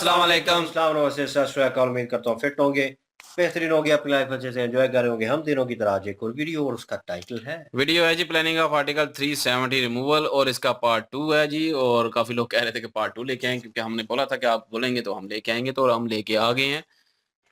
अस्सलाम वालेकुम। उम्मीद करता हूँ फिट होंगे, बेहतरीन होंगे, अपनी लाइफ अच्छे से एंजॉय कर रहे होंगे। हम दिनों की तरह आज एक और वीडियो और उसका टाइटल है वीडियो है जी प्लानिंग ऑफ आर्टिकल 370 रिमूवल और इसका पार्ट 2 है जी। और काफी लोग कह रहे थे कि पार्ट 2 लेके आएं, क्योंकि हमने बोला था कि आप बोलेंगे तो हम लेके आएंगे, तो हम लेके आ गए हैं।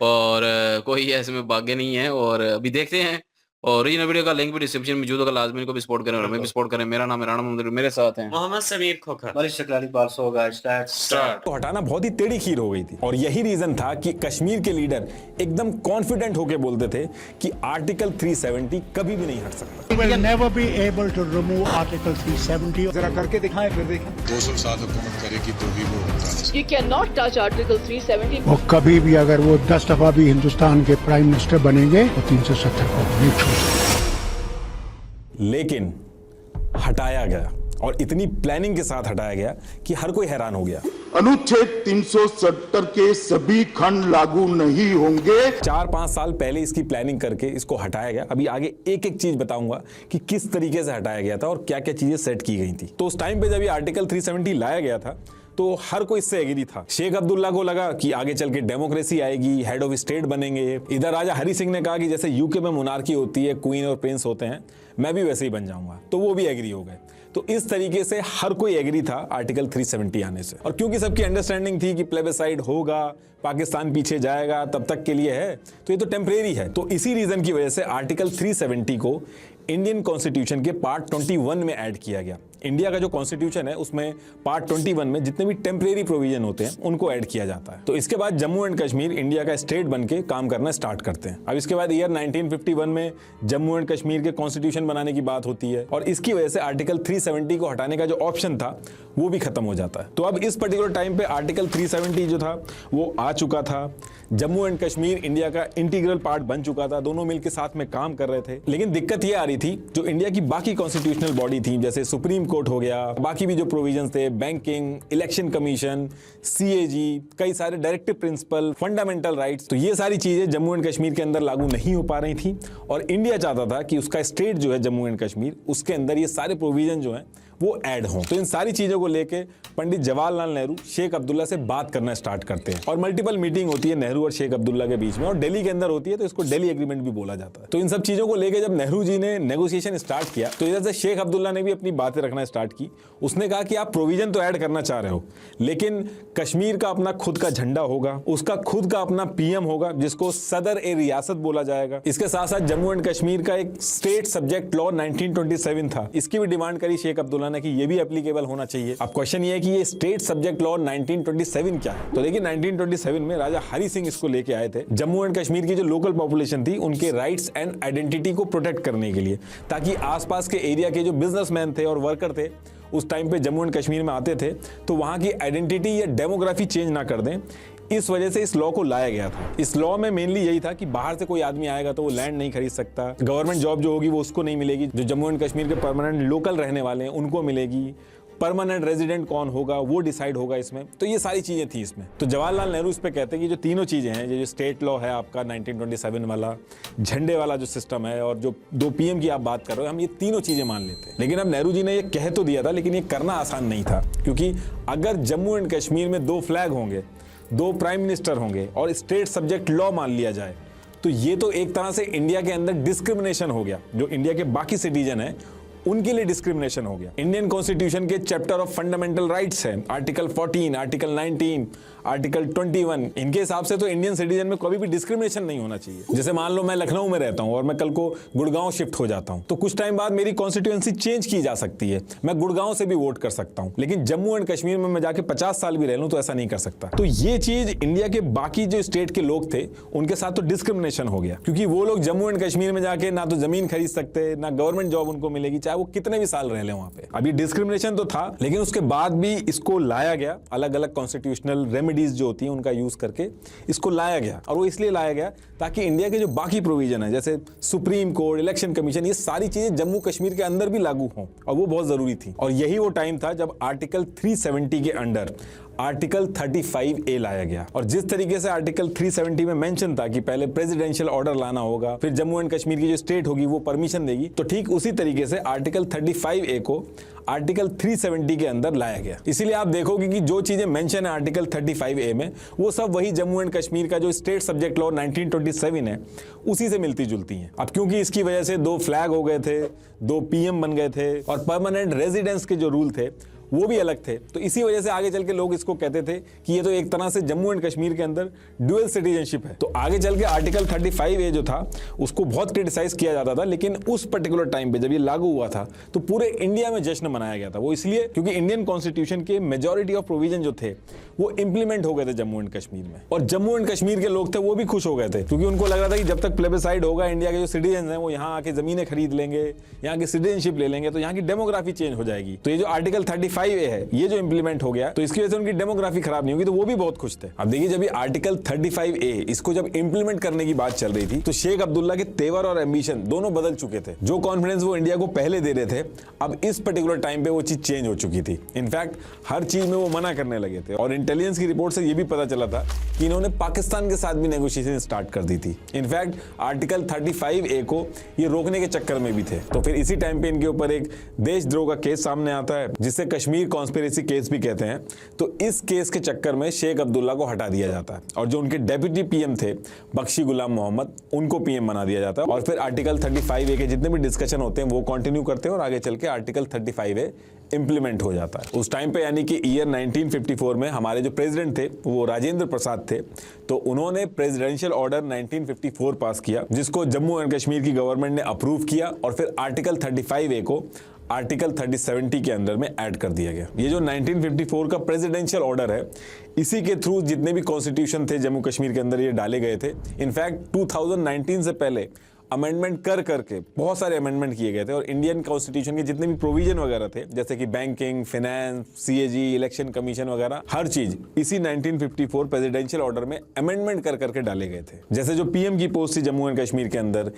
और कोई ऐसे में भाग्य नहीं है और अभी देखते हैं। और ओरिजिनल वीडियो का लिंक भी डिस्क्रिप्शन में मौजूद होगा, लाजमी इनको भी सपोर्ट करें और हमें भी सपोर्ट करें। मेरा नाम है राणा मोहम्मद, मेरे साथ हैं मोहम्मद समीर खोखर। हमारी शकलानी बाल सो होगा स्टार्ट। तो हटाना बहुत ही टेढ़ी खीर हो गई थी और यही रीजन था कि कश्मीर के लीडर एकदम कॉन्फिडेंट होकर बोलते थे कि आर्टिकल 370 कभी भी नहीं हट सकता। We will never be able to remove Article 370. जरा करके दिखाएं फिर देखें। 207 हुकूमत करेगी तो भी वो होता है। You cannot touch Article 370. वो कभी भी अगर वो 10 दफा भी हिंदुस्तान के प्राइम मिनिस्टर बनेंगे तो 370 को नहीं छोड़ सकते। लेकिन हटाया गया और इतनी प्लानिंग के साथ हटाया गया कि हर कोई हैरान हो गया। अनुच्छेद 370 के सभी खंड लागू नहीं होंगे। 4-5 साल पहले इसकी प्लानिंग करके इसको हटाया गया। अभी आगे एक एक चीज बताऊंगा कि किस तरीके से हटाया गया था और क्या क्या चीजें सेट की गई थी। तो उस टाइम पे जब ये आर्टिकल 370 लाया गया था तो हर कोई इससे एग्री था। शेख अब्दुल्ला को लगा कि आगे चल के डेमोक्रेसी आएगी, हेड ऑफ स्टेट बनेंगे। इधर राजा हरि सिंह ने कहा कि जैसे यूके में मोनार्की होती है, क्वीन और प्रिंस होते हैं, मैं भी वैसे ही बन जाऊंगा। तो वो भी एग्री हो गए। तो इस तरीके से हर कोई एग्री था आर्टिकल 370 आने से। और क्योंकि सबकी अंडरस्टैंडिंग थी कि प्लेबिसाइड होगा, पाकिस्तान पीछे जाएगा, तब तक के लिए है, तो ये तो टेम्परेरी है। तो इसी रीजन की वजह से आर्टिकल 370 को इंडियन कॉन्स्टिट्यूशन के पार्ट 21 में ऐड किया गया। इंडिया का जो कॉन्स्टिट्यूशन है उसमें पार्ट 21 में जितने भी टेम्परेरी प्रोविजन होते हैं उनको ऐड किया जाता है। तो इसके बाद जम्मू एंड कश्मीर इंडिया का स्टेट बन के काम करना स्टार्ट करते हैं। अब इसके बाद ईयर 1951 में जम्मू एंड कश्मीर के कॉन्स्टिट्यूशन बनाने की बात होती है और इसकी वजह से आर्टिकल 370 को हटाने का जो ऑप्शन था वो भी खत्म हो जाता है। तो अब इस पर्टिकुलर टाइम पे आर्टिकल 370 जो था वो आ चुका था। जम्मू एंड कश्मीर इंडिया का इंटीग्रल पार्ट बन चुका था, दोनों मिलकर साथ में काम कर रहे थे। लेकिन दिक्कत ये आ रही थी, जो इंडिया की बाकी कॉन्स्टिट्यूशनल बॉडी थी जैसे सुप्रीम कोर्ट हो गया, बाकी भी जो प्रोविजंस थे, बैंकिंग, इलेक्शन कमीशन, सीएजी, कई सारे डायरेक्टिव प्रिंसिपल, फंडामेंटल राइट्स, तो ये सारी चीजें जम्मू एंड कश्मीर के अंदर लागू नहीं हो पा रही थी। और इंडिया चाहता था कि उसका स्टेट जो है जम्मू एंड कश्मीर, उसके अंदर ये सारे प्रोविजन जो हैं वो ऐड हों। तो इन सारी चीजों को लेके पंडित जवाहरलाल नेहरू शेख अब्दुल्ला से बात करना स्टार्ट करते हैं और मल्टीपल मीटिंग होती है नेहरू और शेख अब्दुल्ला के बीच में, और दिल्ली के अंदर होती है, तो इसको दिल्ली एग्रीमेंट भी बोला जाता है। तो इन सब चीजों को लेके जब नेहरू जी ने नेगोशिएशन स्टार्ट किया तो इधर से शेख अब्दुल्ला ने भी अपनी बातें रखना स्टार्ट की। उसने कहा कि आप प्रोविजन तो ऐड करना चाह रहे हो, लेकिन कश्मीर का अपना खुद का झंडा होगा, उसका खुद का अपना पीएम होगा जिसको सदर ए रियासत बोला जाएगा। इसके साथ साथ जम्मू एंड कश्मीर का एक स्टेट सब्जेक्ट लॉ 1927 था, इसकी भी डिमांड करी शेख अब्दुल्ला ने कि ये भी एप्लीकेबल होना चाहिए। अब क्वेश्चन ये है कि ये स्टेट सब्जेक्ट लॉ 1927 क्या है। तो देखिए 1927 में राजा हरि सिंह इसको लेके आए थे जम्मू एंड कश्मीर की जो लोकल पॉपुलेशन थी उनके राइट्स एंड आइडेंटिटी को प्रोटेक्ट करने के लिए, ताकि आसपास के एरिया के जो बिजनेसमैन थे और वर्कर थे उस टाइम पे जम्मू एंड कश्मीर में आते थे तो वहां की आइडेंटिटी या डेमोग्राफी चेंज ना कर दें। इस वजह से इस लॉ को लाया गया था। इस लॉ में मेनली यही था कि बाहर से कोई आदमी आएगा तो वो लैंड नहीं खरीद सकता, गवर्नमेंट जॉब जो होगी वो उसको नहीं मिलेगी, जो जम्मू एंड कश्मीर के परमानेंट लोकल रहने वाले हैं उनको मिलेगी, परमानेंट रेजिडेंट कौन होगा वो डिसाइड होगा इसमें। तो ये सारी चीजें थी इसमें। तो जवाहरलाल नेहरू इस पे कहते हैं कि जो तीनों चीजें हैं, ये जो स्टेट लॉ है आपका 1927 वाला, झंडे वाला जो सिस्टम है, और जो 2 पीएम की आप बात कर रहे हो, हम ये तीनों चीजें मान लेते हैं। लेकिन अब नेहरू जी ने ये कह तो दिया था, लेकिन ये करना आसान नहीं था, क्योंकि अगर जम्मू एंड कश्मीर में 2 फ्लैग होंगे, 2 प्राइम मिनिस्टर होंगे और स्टेट सब्जेक्ट लॉ मान लिया जाए तो ये तो एक तरह से इंडिया के अंदर डिस्क्रिमिनेशन हो गया। जो इंडिया के बाकी सिटीजन है उनके लिए डिस्क्रिमिनेशन हो गया। इंडियन कॉन्स्टिट्यूशन के चैप्टर ऑफ फंडामेंटल राइट्स है, आर्टिकल 14, आर्टिकल 19, आर्टिकल 21, इनके हिसाब से तो इंडियन सिटीजन में कभी भी डिस्क्रिमिनेशन नहीं होना चाहिए। जैसे मान लो मैं लखनऊ में रहता हूं और मैं कल को गुड़गांव शिफ्ट हो जाता हूं, तो कुछ टाइम बाद मेरी कॉन्स्टिट्यूएंसी चेंज की जा सकती है, मैं गुड़गांव से भी वोट कर सकता हूं। लेकिन जम्मू एंड कश्मीर में मैं जाके 50 साल भी रह लूं तो ऐसा नहीं कर सकता। तो ये चीज इंडिया के बाकी जो स्टेट के लोग थे उनके साथ तो डिस्क्रिमिनेशन हो गया, क्योंकि वो लोग जम्मू एंड कश्मीर में जाके ना तो जमीन खरीद सकते, ना गवर्नमेंट जॉब उनको मिलेगी, चाहे वो कितने भी साल रह ले वहां पे। अभी डिस्क्रिमिनेशन तो था, लेकिन उसके बाद भी इसको लाया गया, अलग अलग कॉन्स्टिट्यूशनल रेमेडीज जो होती हैं उनका यूज करके इसको लाया गया। और वो इसलिए लाया गया ताकि इंडिया के जो बाकी प्रोविजन है, जैसे सुप्रीम कोर्ट, इलेक्शन कमीशन, ये सारी चीजें जम्मू कश्मीर के अंदर भी लागू हों, और वो बहुत जरूरी थी। और यही वो टाइम था जब आर्टिकल 370 के अंडर आर्टिकल 35A लाया गया। और जिस तरीके से आर्टिकल 370 में मेंशन था कि पहले प्रेसिडेंशियल ऑर्डर लाना होगा, फिर जम्मू एंड कश्मीर की जो स्टेट होगी वो परमिशन देगी, तो ठीक उसी तरीके से आर्टिकल 35A को आर्टिकल 370 के अंदर लाया गया। इसीलिए आप देखोगे कि जो चीजें मेंशन है आर्टिकल 35A में, वो सब वही जम्मू एंड कश्मीर का जो स्टेट सब्जेक्ट लॉ 1927 है उसी से मिलती जुलती हैं। अब क्योंकि इसकी वजह से 2 फ्लैग हो गए थे, 2 PM बन गए थे और परमानेंट रेजिडेंस के जो रूल थे वो भी अलग थे, तो इसी वजह से आगे चल के लोग इसको कहते थे कि ये तो एक तरह से जम्मू एंड कश्मीर के अंदर ड्यूअल सिटीजनशिप है। तो आगे चल के आर्टिकल 35A जो था उसको बहुत क्रिटिसाइज किया जाता था, लेकिन उस पर्टिकुलर टाइम पे जब ये लागू हुआ था तो पूरे इंडिया में जश्न मनाया गया था। वो इसलिए क्योंकि इंडियन कॉन्स्टिट्यूशन के मेजॉरिटी ऑफ प्रोविजन जो थे वो इंप्लीमेंट हो गए थे जम्मू एंड कश्मीर में, और जम्मू एंड कश्मीर के लोग थे वो भी खुश हो गए थे, क्योंकि उनको लग रहा था कि जब तक प्लेबिसाइड होगा इंडिया के जो सिटीजन हैं वो यहाँ आके जमीनें खरीद लेंगे, यहाँ की सिटीजनशिप ले लेंगे, तो यहाँ की डेमोग्राफी चेंज हो जाएगी। तो ये जो आर्टिकल 35A है ये जो इंप्लीमेंट हो गया तो इसकी वजह से उनकी डेमोग्राफी खराब नहीं होगी, तो वो भी बहुत खुश थे। अब देखिए, जब ये आर्टिकल 35A इसको जब इंप्लीमेंट करने की बात चल रही थी तो शेख अब्दुल्ला के तेवर और एम्बिशन दोनों बदल चुके थे। जो कॉन्फिडेंस वो इंडिया को पहले दे रहे थे, अब इस पर्टिकुलर टाइम पे वो चीज चेंज हो चुकी थी। इनफैक्ट हर चीज में वो मना करने लगे थे, और इंटेलिजेंस की रिपोर्ट से ये भी पता चला था कि इन्होंने पाकिस्तान के साथ भी नेगोशिएशन स्टार्ट कर दी थी। इनफैक्ट आर्टिकल 35A को ये रोकने के चक्कर में भी थे। तो फिर इसी टाइम पे इनके ऊपर एक देशद्रोह का केस सामने आता है, जिसे कश्मीर कॉन्स्पिरेसी केस भी कहते हैं। तो इस केस के चक्कर में शेख अब्दुल्ला को हटा दिया जाता है, और जो उनके डेप्यूटी PM थे बख्शी गुलाम मोहम्मद, उनको PM बना दिया जाता है। और फिर आर्टिकल 35A के जितने भी डिस्कशन होते हैं वो कंटिन्यू करते हैं, और आगे चल के आर्टिकल 35A इंप्लीमेंट हो जाता है। उस टाइम पे यानी कि ईयर 1954 में हमारे जो प्रेसिडेंट थे वो राजेंद्र प्रसाद थे, तो उन्होंने प्रेसिडेंशियल ऑर्डर 1954 पास किया, जिसको जम्मू एंड कश्मीर की गवर्नमेंट ने अप्रूव किया, और फिर आर्टिकल 35A को आर्टिकल 3070 के अंदर में ऐड कर दिया गया। ये जो 1954 का प्रेसिडेंशियल ऑर्डर है, इसी के थ्रू जितने भी कॉन्स्टिट्यूशन थे जम्मू कश्मीर के अंदर ये डाले गए थे। इनफैक्ट 2019 से पहले अमेंडमेंट करके बहुत सारे अमेंडमेंट किए गए थे, और इंडियन कॉन्स्टिट्यूशन के जितने भी प्रोविजन वगैरह थे, जैसे कि banking, finance, CAG, election commission वगैरह, हर चीज इसी 1954 प्रेसिडेंशियल ऑर्डर में अमेंडमेंट करके डाले गए थे। जैसे जो PM की पोस्ट थी जम्मू एंड कश्मीर के अंदर,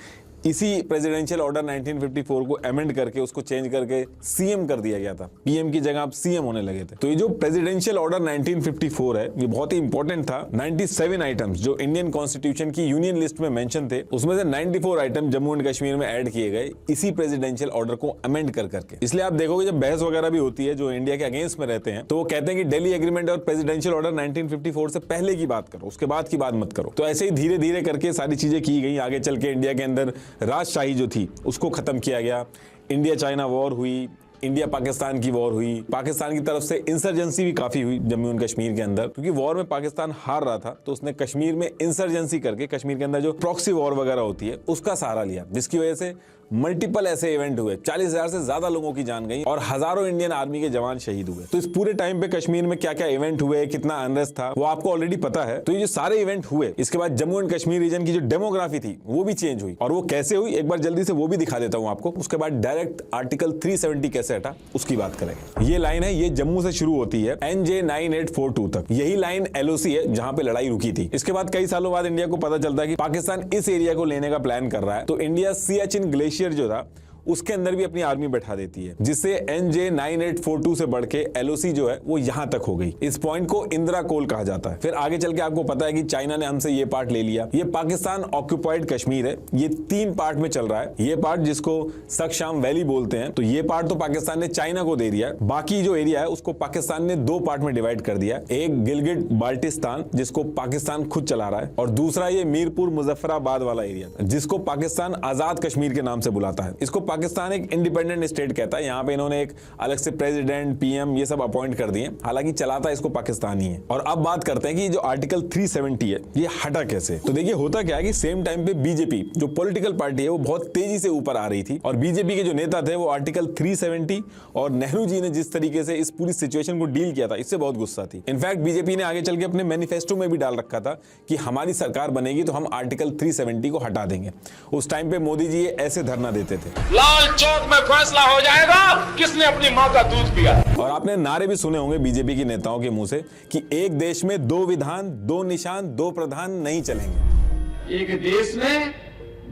इसी प्रेसिडेंशियल ऑर्डर 1954 को अमेंड करके उसको चेंज करके CM कर दिया गया था। PM की जगह आप CM होने लगे थे। तो ये जो प्रेसिडेंशियल ऑर्डर 1954 है ये बहुत ही इंपॉर्टेंट था। 97 आइटम्स जो इंडियन कॉन्स्टिट्यूशन की यूनियन लिस्ट में मेंशन थे, उसमें से 94 आइटम जम्मू एंड कश्मीर में ऐड किए गए इसी प्रेसिडेंशियल ऑर्डर को अमेंड करके। इसलिए आप देखोगे जब बहस वगैरह भी होती है जो इंडिया के अगेंस्ट में रहते हैं, तो वो कहते हैं कि दिल्ली एग्रीमेंट और प्रेसिडेंशियल ऑर्डर 1954 से पहले की बात करो, उसके बाद की बात मत करो। तो ऐसे ही धीरे धीरे करके सारी चीजें की गई। आगे चल के इंडिया के अंदर राजशाही जो थी उसको खत्म किया गया। इंडिया चाइना वॉर हुई, इंडिया पाकिस्तान की वॉर हुई, पाकिस्तान की तरफ से इंसर्जेंसी भी काफी हुई जम्मू एंड कश्मीर के अंदर, क्योंकि वॉर में पाकिस्तान हार रहा था, तो उसने कश्मीर में इंसर्जेंसी करके कश्मीर के अंदर जो प्रॉक्सी वॉर वगैरह होती है उसका सहारा लिया, जिसकी वजह से मल्टीपल ऐसे इवेंट हुए, 40,000 से ज्यादा लोगों की जान गई और हजारों इंडियन आर्मी के जवान शहीद हुए। तो इस पूरे टाइम पे कश्मीर में क्या क्या इवेंट हुए, कितना अनरेस्ट था, वो आपको ऑलरेडी पता है। तो ये जो सारे इवेंट हुए, इसके बाद जम्मू एंड कश्मीर रीजन की जो डेमोग्राफी थी वो भी चेंज हुई, और वो कैसे हुई एक बार जल्दी से वो भी दिखा देता हूं आपको। उसके बाद डायरेक्ट आर्टिकल 370 कैसे हटा उसकी बात करेंगे। ये लाइन है, ये जम्मू से शुरू होती है NJ 9842 तक, यही लाइन LOC है जहां पे लड़ाई रुकी थी। इसके बाद कई सालों बाद इंडिया को पता चलता है कि पाकिस्तान इस एरिया को लेने का प्लान कर रहा है, तो इंडिया सियाचिन ग्लेशियर जो था उसके अंदर भी अपनी आर्मी बैठा देती है, जिससे NJ 9842 से बढ़ के LOC जो है वो यहां तक हो गई। इस पॉइंट को इंदिरा कोल कहा जाता है। फिर आगे चल के आपको पता है कि चाइना ने हमसे ये पार्ट ले लिया। ये पाकिस्तान ऑक्यूपाइड कश्मीर है, ये 3 पार्ट में चल रहा है। ये पार्ट जिसको सक्शाम वैली बोलते हैं, तो ये पार्ट तो पाकिस्तान ने चाइना को दे दिया। बाकी जो एरिया है उसको पाकिस्तान ने 2 पार्ट में डिवाइड कर दिया। एक गिलगिट बाल्टिस्तान जिसको पाकिस्तान खुद चला रहा है, और दूसरा ये मीरपुर मुजफ्फराबाद वाला एरिया जिसको पाकिस्तान आजाद कश्मीर के नाम से बुलाता है। इसको पाकिस्तान एक इंडिपेंडेंट स्टेट कहता है। यहाँ पे इन्होंने एक अलग से प्रेसिडेंट, PM ये सब अपॉइंट कर दिए, हालांकि चलाता इसको पाकिस्तान ही है। और अब बात करते हैं कि जो आर्टिकल 370 है ये हटा कैसे। तो देखिए होता क्या है कि सेम टाइम पे बीजेपी जो पॉलिटिकल पार्टी है वो बहुत तेजी से ऊपर आ रही थी, और बीजेपी के जो नेता थे वो आर्टिकल 370 और नेहरू जी ने जिस तरीके से इस पूरी सिचुएशन को डील किया था इससे बहुत गुस्सा थी। इनफैक्ट बीजेपी ने आगे चल के अपने मैनिफेस्टो में भी डाल रखा था कि हमारी सरकार बनेगी तो हम आर्टिकल 370 को हटा देंगे। उस टाइम पे मोदी जी ऐसे धरना देते थे, लाल चौक में फैसला हो जाएगा किसने अपनी मां का दूध पिया। और आपने नारे भी सुने होंगे बीजेपी के नेताओं के मुंह से कि एक देश में 2 विधान, 2 निशान, 2 प्रधान नहीं चलेंगे। एक देश में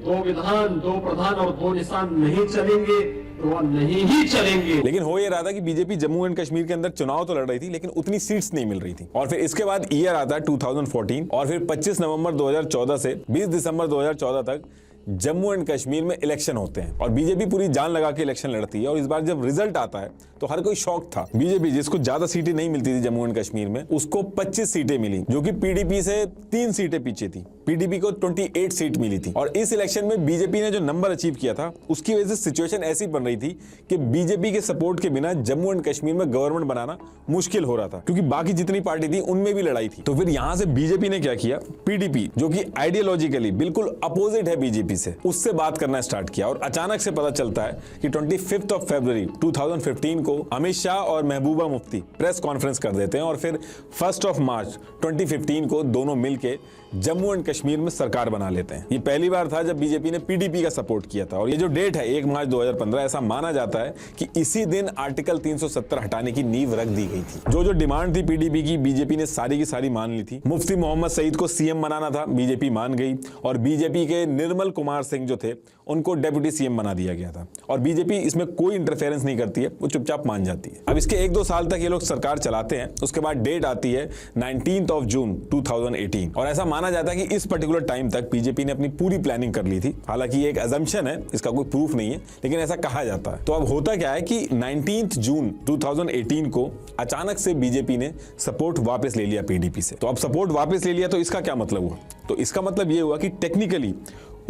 2 विधान, 2 प्रधान और 2 निशान नहीं चलेंगे, तो नहीं ही चलेंगे। लेकिन हो ये रहा था कि बीजेपी जम्मू एंड कश्मीर के अंदर चुनाव तो लड़ रही थी, लेकिन उतनी सीट्स नहीं मिल रही थी। और फिर इसके बाद ईयर आता है 2014 और फिर 25 नवंबर 2014 से 20 दिसंबर 2014 तक जम्मू एंड कश्मीर में इलेक्शन होते हैं और बीजेपी पूरी जान लगा के इलेक्शन लड़ती है। और इस बार जब रिजल्ट आता है तो हर कोई शॉक था। बीजेपी जिसको ज्यादा सीटें नहीं मिलती थी जम्मू एंड कश्मीर में, उसको 25 सीटें मिली, जो कि पीडीपी से 3 सीटें पीछे थी। पीडीपी को 28 सीट मिली थी। और इस इलेक्शन में बीजेपी ने जो नंबर अचीव किया था, उसकी वजह से सिचुएशन ऐसी बन रही थी कि बीजेपी के सपोर्ट के बिना जम्मू एंड कश्मीर में गवर्नमेंट बनाना मुश्किल हो रहा था, क्योंकि बाकी जितनी पार्टी थी उनमें भी लड़ाई थी। तो फिर यहां से बीजेपी ने क्या किया, पीडीपी जो कि आइडियोलॉजिकली बिल्कुल अपोजिट है बीजेपी से, उससे बात करना स्टार्ट किया। और अचानक से पता चलता है कि 25 फरवरी 2015 को अमित शाह और महबूबा मुफ्ती प्रेस कॉन्फ्रेंस कर देते हैं और फिर 1 मार्च 2015 को दोनों मिलके जम्मू एंड कश्मीर में सरकार बना लेते हैं। ये पहली बार था जब बीजेपी ने पीडीपी का सपोर्ट किया था। और ये जो डेट है 1 मार्च 2015, ऐसा माना जाता है कि इसी दिन आर्टिकल 370 हटाने की नींव रख दी गई थी। जो डिमांड थी पीडीपी की, बीजेपी ने सारी की सारी मान ली थी। मुफ्ती मोहम्मद सईद को सीएम बनाना था, बीजेपी मान गई। और बीजेपी के निर्मल कुमार सिंह जो थे, उनको डेप्यूटी सीएम बना दिया गया था। और बीजेपी इसमें कोई इंटरफेरेंस नहीं करती है, वो चुपचाप मान जाती है। अब इसके 1-2 साल तक ये लोग सरकार चलाते हैं। उसके बाद डेट आती है 19 जून 2018 और ऐसा माना जाता है कि इस पर्टिकुलर टाइम तक बीजेपी ने अपनी पूरी प्लानिंग कर ली थी। हालांकि ये एक अजम्पशन है, इसका कोई प्रूफ नहीं है, लेकिन ऐसा कहा जाता है। तो अब होता क्या है कि 19 जून 2018 को अचानक से बीजेपी ने सपोर्ट वापस ले लिया पीडीपी से। तो अब सपोर्ट वापस ले लिया तो इसका क्या मतलब हुआ? तो इसका मतलब ये हुआ कि टेक्निकली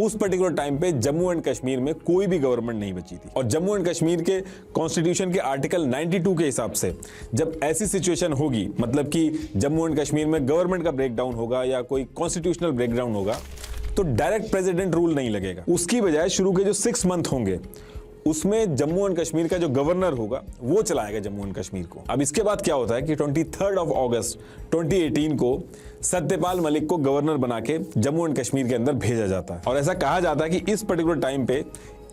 उस पर्टिकुलर टाइम पे जम्मू एंड कश्मीर में कोई भी गवर्नमेंट नहीं बची थी। और जम्मू एंड कश्मीर के कॉन्स्टिट्यूशन के आर्टिकल 92 के हिसाब से जब ऐसी सिचुएशन होगी, मतलब कि जम्मू एंड कश्मीर में गवर्नमेंट का ब्रेकडाउन होगा या कोई कॉन्स्टिट्यूशनल ब्रेकडाउन होगा, तो डायरेक्ट प्रेसिडेंट रूल नहीं लगेगा। उसकी बजाय शुरू के जो 6 मंथ होंगे उसमें जम्मू एंड कश्मीर का जो गवर्नर होगा वो चलाएगा जम्मू एंड कश्मीर को। अब इसके बाद क्या होता है कि 23 अगस्त 2018 को सत्यपाल मलिक को गवर्नर बना के जम्मू एंड कश्मीर के अंदर भेजा जाता है। और ऐसा कहा जाता है कि इस पर्टिकुलर टाइम पे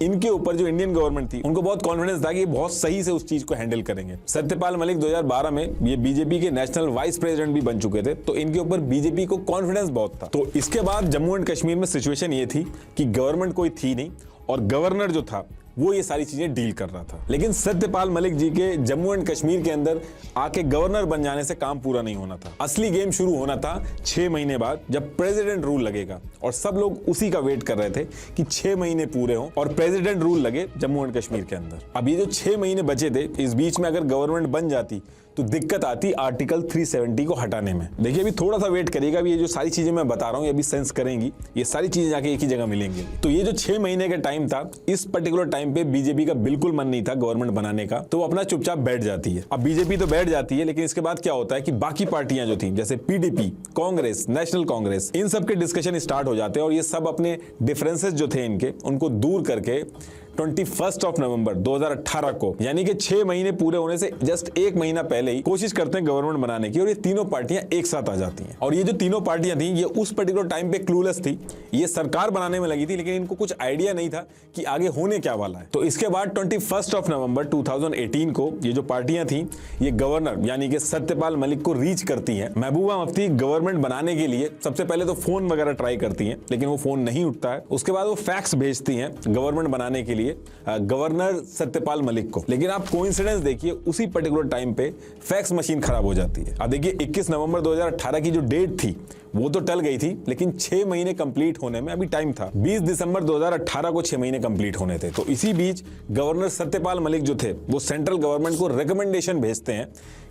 इनके ऊपर जो इंडियन गवर्नमेंट थी, उनको बहुत कॉन्फिडेंस था कि ये बहुत सही से उस चीज को हैंडल करेंगे। सत्यपाल मलिक 2012 में ये बीजेपी के नेशनल वाइस प्रेसिडेंट भी बन चुके थे, तो इनके ऊपर बीजेपी को कॉन्फिडेंस बहुत था। तो इसके बाद जम्मू एंड कश्मीर में सिचुएशन ये थी कि गवर्नमेंट कोई थी नहीं और गवर्नर जो था वो ये सारी चीजें डील कर रहा था। लेकिन सत्यपाल मलिक जी के जम्मू एंड कश्मीर के अंदर आके गवर्नर बन जाने से काम पूरा नहीं होना था। असली गेम शुरू होना था 6 महीने बाद, जब प्रेसिडेंट रूल लगेगा। और सब लोग उसी का वेट कर रहे थे कि 6 महीने पूरे हों और प्रेसिडेंट रूल लगे जम्मू एंड कश्मीर के अंदर। अब ये जो 6 महीने बचे थे, इस बीच में अगर गवर्नमेंट बन जाती तो दिक्कत आती आर्टिकल 370 को हटाने में। देखिए अभी थोड़ा सा वेट करिएगा, अभी ये जो सारी चीजें मैं बता रहा हूँ ये अभी सेंस करेंगी, ये सारी चीजें जाके एक ही जगह मिलेंगी। तो ये जो 6 महीने का टाइम था, इस पर्टिकुलर टाइम पे बीजेपी का बिल्कुल मन नहीं था गवर्नमेंट बनाने का, तो वो अपना चुपचाप बैठ जाती है। अब बीजेपी तो बैठ जाती है, लेकिन इसके बाद क्या होता है कि बाकी पार्टियां जो थी, जैसे पीडीपी, कांग्रेस, नेशनल कांग्रेस, इन सब के डिस्कशन स्टार्ट हो जाते हैं और ये सब अपने डिफरेंसेस जो थे इनके, उनको दूर करके 21 नवंबर 2018 को, यानी कि 6 महीने पूरे होने से जस्ट 1 महीना पहले ही कोशिश करते हैं गवर्नमेंट बनाने की। और ये तीनों पार्टियां एक साथ आ जाती हैं। और ये जो तीनों पार्टियां थी, ये उस पर्टिकुलर टाइम पे क्लूलेस थी। ये सरकार बनाने में लगी थी, लेकिन इनको कुछ आइडिया नहीं था कि आगे होने क्या वाला है। तो इसके बाद 21 नवंबर 2018 को ये जो पार्टियां थी, ये गवर्नर यानी कि सत्यपाल मलिक को रीच करती हैं। महबूबा मुफ्ती गवर्नमेंट बनाने के लिए सबसे पहले तो फोन वगैरह ट्राई करती हैं, लेकिन वो फोन नहीं उठता है। उसके बाद वो फैक्स भेजती हैं गवर्नमेंट बनाने के लिए गवर्नर सत्यपाल मलिक को। लेकिन आप कोइंसिडेंस देखिए, उसी पर्टिकुलर टाइम पे फैक्स मशीन खराब हो जाती है। अब देखिए 21 नवंबर 2018 की जो डेट थी वो तो टल गई थी, लेकिन 6 महीने कंप्लीट होने में अभी टाइम था। 20 दिसंबर 2018 को 6 महीने कंप्लीट होने थे। तो इसी बीच गवर्नर सत्यपाल मलिक जो थे, वो सेंट्रल गवर्नमेंट को रिकमेंडेशन भेजते हैं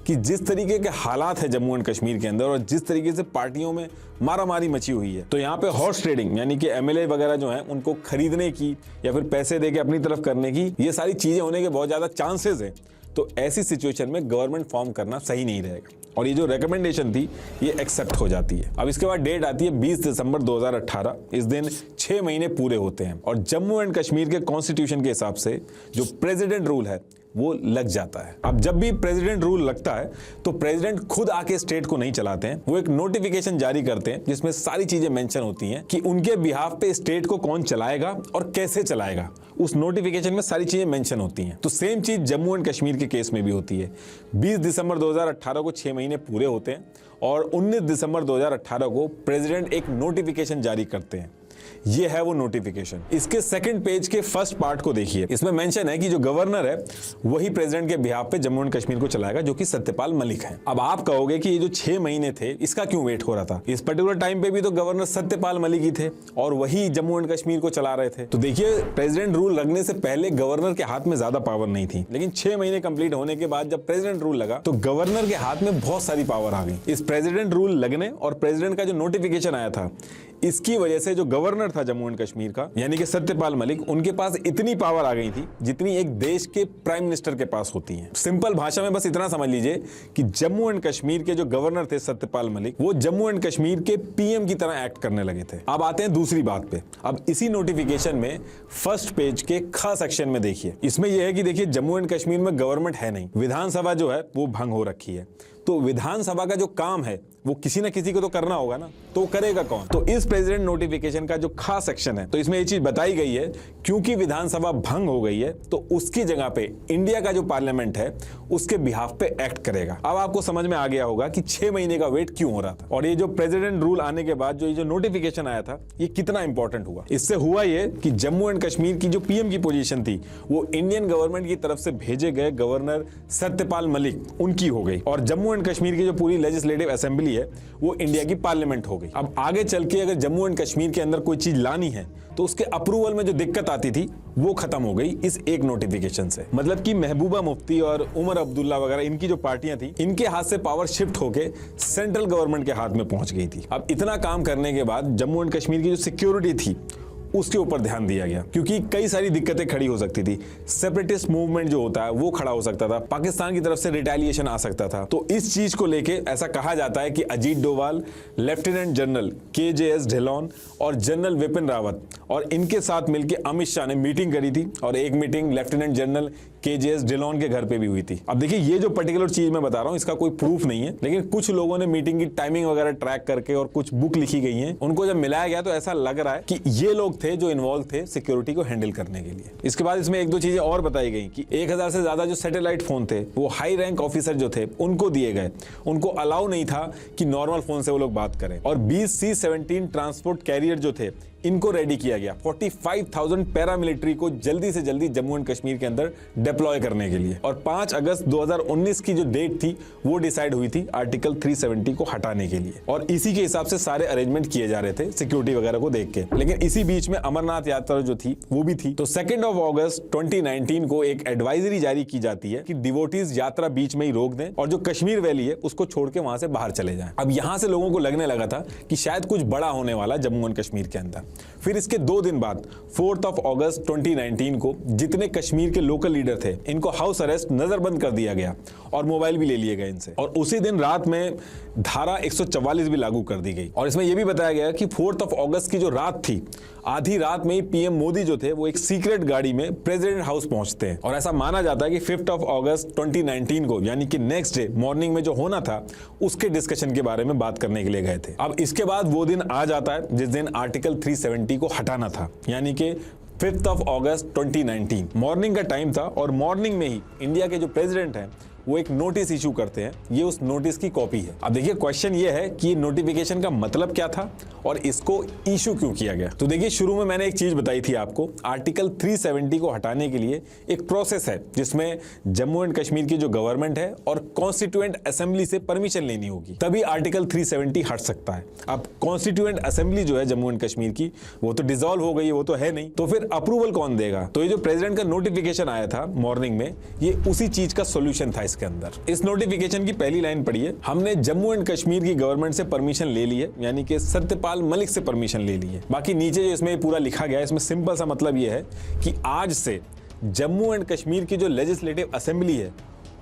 कि जिस तरीके के हालात है जम्मू एंड कश्मीर के अंदर और जिस तरीके से पार्टियों में मारामारी मची हुई है, तो यहाँ पे हॉर्स ट्रेडिंग यानी कि एमएलए वगैरह जो हैं उनको खरीदने की या फिर पैसे देके अपनी तरफ करने की, ये सारी चीजें होने के बहुत ज्यादा चांसेस हैं। तो ऐसी सिचुएशन में गवर्नमेंट फॉर्म करना सही नहीं रहेगा। और ये जो रिकमेंडेशन थी ये एक्सेप्ट हो जाती है। अब इसके बाद डेट आती है 20 दिसंबर 2018। इस दिन 6 महीने पूरे होते हैं और जम्मू एंड कश्मीर के कॉन्स्टिट्यूशन के हिसाब से जो प्रेसिडेंट रूल है वो लग जाता है। अब जब भी प्रेसिडेंट रूल लगता है तो प्रेसिडेंट खुद आके स्टेट को नहीं चलाते हैं, वो एक नोटिफिकेशन जारी करते हैं जिसमें सारी चीजें मेंशन होती हैं कि उनके बिहाफ पे स्टेट को कौन चलाएगा और कैसे चलाएगा। उस नोटिफिकेशन में सारी चीजें मेंशन होती हैं। तो सेम चीज जम्मू एंड कश्मीर के केस में भी होती है। 20 दिसंबर 2018 को 6 महीने पूरे होते हैं और 19 दिसंबर 2018 को प्रेसिडेंट एक नोटिफिकेशन जारी करते हैं। ये है वो नोटिफिकेशन। इसके सेकंड पेज के फर्स्ट पार्ट को देखिए, इसमें मेंशन है कि जो गवर्नर है वही प्रेसिडेंट के बिहाफ पे जम्मू एंड कश्मीर को चलाएगा, जो कि सत्यपाल मलिक है। अब आप कहोगे कि ये जो 6 महीने थे इसका क्यों वेट हो रहा था? इस पर्टिकुलर टाइम पे भी तो गवर्नर सत्यपाल मलिक ही थे और वही जम्मू एंड कश्मीर को चला रहे थे। तो देखिए, प्रेसिडेंट रूल लगने से पहले गवर्नर के हाथ में ज्यादा पावर नहीं थी, लेकिन 6 महीने कंप्लीट होने के बाद जब प्रेसिडेंट रूल लगा तो गवर्नर के हाथ में बहुत सारी पावर आ गई। इस प्रेसिडेंट रूल लगने और प्रेसिडेंट का जो नोटिफिकेशन आया था, इसकी वजह से जो गवर्नर था जम्मू एंड कश्मीर का, यानी कि सत्यपाल मलिक, उनके पास इतनी पावर आ गई थी जितनी एक देश के प्राइम मिनिस्टर के पास होती है। सिंपल भाषा में बस इतना समझ लीजिए कि जम्मू एंड कश्मीर के जो गवर्नर थे सत्यपाल मलिक, वो जम्मू एंड कश्मीर के पीएम की तरह एक्ट करने लगे थे। अब आते हैं दूसरी बात पे। अब इसी नोटिफिकेशन में फर्स्ट पेज के ख सेक्शन में देखिए, इसमें यह है कि देखिए जम्मू एंड कश्मीर में गवर्नमेंट है नहीं, विधानसभा जो है वो भंग हो रखी है। तो विधानसभा का जो काम है वो किसी ना किसी को तो करना होगा ना, तो करेगा कौन? तो इस प्रेसिडेंट नोटिफिकेशन का जो खास सेक्शन है, तो इसमें ये चीज बताई गई है क्योंकि विधानसभा भंग हो गई है तो उसकी जगह पे इंडिया का जो पार्लियामेंट है उसके बिहाफ पे एक्ट करेगा। अब आपको समझ में आ गया होगा कि 6 महीने का वेट क्यों हो रहा था और ये जो प्रेसिडेंट रूल आने के बाद जो ये जो नोटिफिकेशन आया था ये कितना इंपॉर्टेंट हुआ। इससे हुआ ये कि जम्मू एंड कश्मीर की जो पीएम की पोजीशन थी वो इंडियन गवर्नमेंट की तरफ से भेजे गए गवर्नर सत्यपाल मलिक उनकी हो गई और जम्मू एंड कश्मीर की जो पूरी लेजिस्लेटिव असेंबली है वो इंडिया की पार्लियामेंट हो गई। अब आगे चल के अगर जम्मू एंड कश्मीर के अंदर कोई चीज लानी है तो उसके अप्रूवल में जो दिक्कत आती थी वो खत्म हो गई इस एक नोटिफिकेशन से। मतलब कि महबूबा मुफ्ती और उमर अब्दुल्ला वगैरह इनकी जो पार्टियां थी, इनके हाथ से पावर शिफ्ट होके सेंट्रल गवर्नमेंट के हाथ में पहुंच गई थी। अब इतना काम करने के बाद जम्मू एंड कश्मीर की जो सिक्योरिटी थी उसके ऊपर ध्यान दिया गया क्योंकि कई सारी दिक्कतें खड़ी हो सकती थी। सेपरेटिस्ट मूवमेंट जो होता है वो खड़ा हो सकता था, पाकिस्तान की तरफ से रिटेलिएशन आ सकता था। तो इस चीज को लेके ऐसा कहा जाता है कि Ajit Doval, lieutenant general KJS Dhillon और जनरल विपिन रावत और इनके साथ मिलकर अमित शाह ने मीटिंग करी थी और एक meeting lieutenant general KJS Dhillon के घर पे भी हुई थी। अब देखिए, ये जो पर्टिकुलर चीज मैं बता रहा हूँ इसका कोई प्रूफ नहीं है, लेकिन कुछ लोगों ने मीटिंग की टाइमिंग वगैरह ट्रैक करके और कुछ बुक लिखी गई हैं, उनको जब मिलाया गया तो ऐसा लग रहा है कि ये लोग थे जो इन्वॉल्व थे सिक्योरिटी को हैंडल करने के लिए। इसके बाद इसमें 1-2 चीजें और बताई गई कि 1000 से ज्यादा जो सैटेलाइट फोन थे वो हाई रैंक ऑफिसर जो थे उनको दिए गए, उनको अलाउ नहीं था कि नॉर्मल फोन से वो लोग बात करें। और 20 C-17 ट्रांसपोर्ट कैरियर जो थे इनको रेडी किया गया 45,000 पैरामिलिट्री को जल्दी से जल्दी जम्मू एंड कश्मीर के अंदर डिप्लॉय करने के लिए। और 5 अगस्त 2019 की जो डेट थी वो डिसाइड हुई थी आर्टिकल 370 को हटाने के लिए और इसी के हिसाब से सारे अरेंजमेंट किए जा रहे थे सिक्योरिटी वगैरह को देख के। लेकिन इसी बीच में अमरनाथ यात्रा जो थी वो भी थी। तो 2 अगस्त 2019 को एक एडवाइजरी जारी की जाती है कि डिवोटीज यात्रा बीच में ही रोक दें और जो कश्मीर वैली है उसको छोड़ के वहां से बाहर चले जाएं। अब यहां से लोगों को लगने लगा था कि शायद कुछ बड़ा होने वाला जम्मू एंड कश्मीर के अंदर। फिर इसके 2 दिन बाद 4 अगस्त 2019 को जितने कश्मीर के लोकल लीडर थे इनको हाउस अरेस्ट नजरबंद कर दिया गया और मोबाइल भी ले लिए गए इनसे। और उसी दिन रात में धारा 144 भी लागू कर दी गई। और इसमें यह भी बताया गया कि 4 अगस्त की जो रात थी, आधी रात में ही पीएम मोदी जो थे वो एक सीक्रेट गाड़ी में प्रेसिडेंट हाउस पहुंचते हैं और ऐसा माना जाता है कि 5 अगस्त 2019 को यानी कि नेक्स्ट डे मॉर्निंग में जो होना था उसके डिस्कशन के बारे में बात करने के लिए गए थे। अब इसके बाद वो दिन आ जाता है जिस दिन आर्टिकल 370 को हटाना था, यानी कि 5 अगस्त 2019 मॉर्निंग का टाइम था और मॉर्निंग में ही इंडिया के जो प्रेसिडेंट हैं वो एक नोटिस इशू करते हैं। ये उस नोटिस की कॉपी है। अब देखिए, क्वेश्चन ये है कि नोटिफिकेशन का मतलब क्या था और इसको इशू क्यों किया गया। तो देखिए, शुरू में मैंने एक चीज बताई थी आपको, आर्टिकल 370 को हटाने के लिए एक प्रोसेस है जिसमें जम्मू एंड कश्मीर की जो गवर्नमेंट है और कॉन्स्टिट्यूएंट असेंबली से परमिशन लेनी होगी, तभी आर्टिकल 370 हट सकता है। अब कॉन्स्टिट्यूएंट असेंबली जो है जम्मू एंड कश्मीर की वो तो डिसॉल्व हो गई है, वो तो है नहीं, तो फिर अप्रूवल कौन देगा। तो ये जो प्रेसिडेंट का नोटिफिकेशन आया था मॉर्निंग में, ये उसी चीज का सोल्यूशन था इसके अंदर। इस नोटिफिकेशन की पहली लाइन पढ़िए, हमने जम्मू एंड कश्मीर की गवर्नमेंट से परमिशन ले ली है, यानी कि सत्यपाल मलिक से परमिशन ले ली है। बाकी नीचे जो इसमें पूरा लिखा गया है, इसमें सिंपल सा मतलब यह है कि आज से जम्मू एंड कश्मीर की जो लेजिस्लेटिव असेंबली है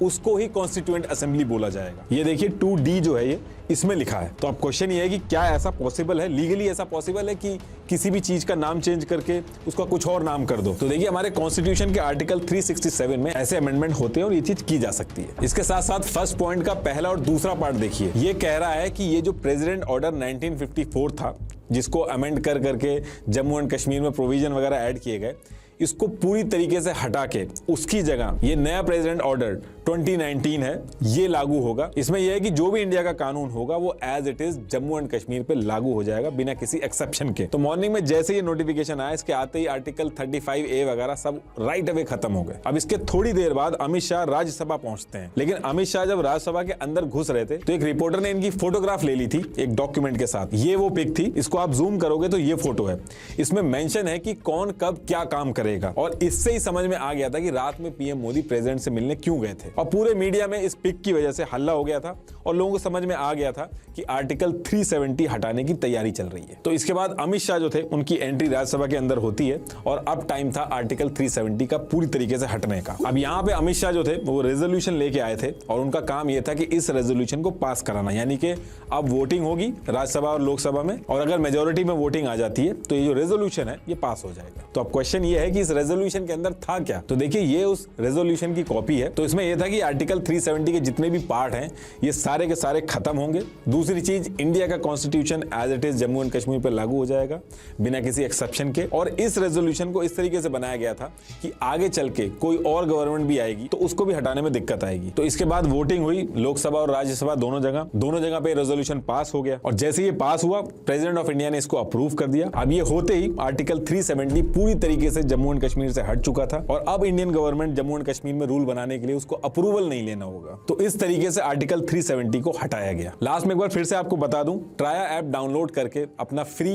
उसको ही कॉन्स्टिट्यूएंट असेंबली बोला जाएगा। ये देखिए 2D जो है ये इसमें लिखा है। तो अब क्वेश्चन ये है कि क्या ऐसा पॉसिबल है, लीगली ऐसा पॉसिबल है कि किसी भी चीज का नाम चेंज करके उसका कुछ और नाम कर दो। तो देखिए, हमारे कॉन्स्टिट्यूशन के आर्टिकल 367 में ऐसे अमेंडमेंट होते हैं और ये चीज की जा सकती है। इसके साथ साथ फर्स्ट पॉइंट का पहला और दूसरा पार्ट देखिए, ये कह रहा है कि ये जो प्रेसिडेंट ऑर्डर 1954 था जिसको अमेंड कर करके जम्मू एंड कश्मीर में प्रोविजन वगैरह ऐड किए गए, इसको पूरी तरीके से हटा के उसकी जगह ये नया प्रेसिडेंट ऑर्डर 2019 है, ये लागू होगा। इसमें यह है कि जो भी इंडिया का कानून होगा वो as it is Jammu and Kashmir पे लागू हो जाएगा बिना किसी एक्सेप्शन के। तो मॉर्निंग में जैसे ये नोटिफिकेशन आया, इसके आते ही आर्टिकल 35A वगैरह सब राइट अवे खत्म हो गए। अब इसके थोड़ी देर बाद अमित शाह राज्यसभा पहुंचते हैं, लेकिन अमित शाह जब राज्यसभा के अंदर घुस रहे थे तो एक रिपोर्टर ने इनकी फोटोग्राफ ले ली थी एक डॉक्यूमेंट के साथ। ये वो पिक थी, इसको आप जूम करोगे तो ये फोटो है। इसमें मेंशन है कि कौन कब क्या काम करेगा, और इससे ही समझ में आ गया था कि रात में पीएम मोदी प्रेसिडेंट से मिलने क्यों गए थे। और पूरे मीडिया में इस पिक की वजह से हल्ला हो गया था और लोगों को समझ में आ गया था कि आर्टिकल 370 हटाने की तैयारी चल रही है। तो इसके बाद अमित शाह जो थे उनकी एंट्री राज्यसभा के अंदर होती है और अब टाइम था आर्टिकल 370 का पूरी तरीके से हटने का। अब यहाँ पे अमित शाह जो थे वो रेजोल्यूशन लेके आए थे और उनका काम यह था कि इस रेजोल्यूशन को पास कराना, यानी कि अब वोटिंग होगी राज्यसभा और लोकसभा में, और अगर मेजोरिटी में वोटिंग आ जाती है तो ये जो रेजोल्यूशन है ये पास हो जाएगा। तो अब क्वेश्चन ये है कि इस रेजोल्यूशन के अंदर था क्या। तो देखिए ये उस रेजोल्यूशन की कॉपी है। तो इसमें यह था कि आर्टिकल 370 के जितने भी पार्ट हैं ये सारे के सारे खत्म होंगे। दूसरी चीज, इंडिया का constitution as it is Jammu and Kashmir पर लागू हो जाएगा बिना किसी एक्सेप्शन के। और इस रेजोल्यूशन को इस तरीके से बनाया गया था कि आगे चल के कोई और गवर्नमेंट भी आएगी तो उसको भी हटाने में दिक्कत आएगी। तो इसके बाद वोटिंग हुई लोकसभा और राज्यसभा दोनों जगह पे रेजोल्यूशन पास हो गया। और जैसे ये पास हुआ प्रेसिडेंट ऑफ इंडिया ने इसको अप्रूव कर दिया। अब ये होते ही आर्टिकल 370 पूरी तरीके से जम्मू एंड कश्मीर से हट चुका था और अब Indian government Jammu and Kashmir में रूल बनाने के लिए उसको अप्रूवल नहीं लेना होगा। तो इस तरीके से आर्टिकल 370 को हटाया गया। लास्ट में एक बार फिर से आपको बता दूं, ट्राया ऐप डाउनलोड करके अपना फ्री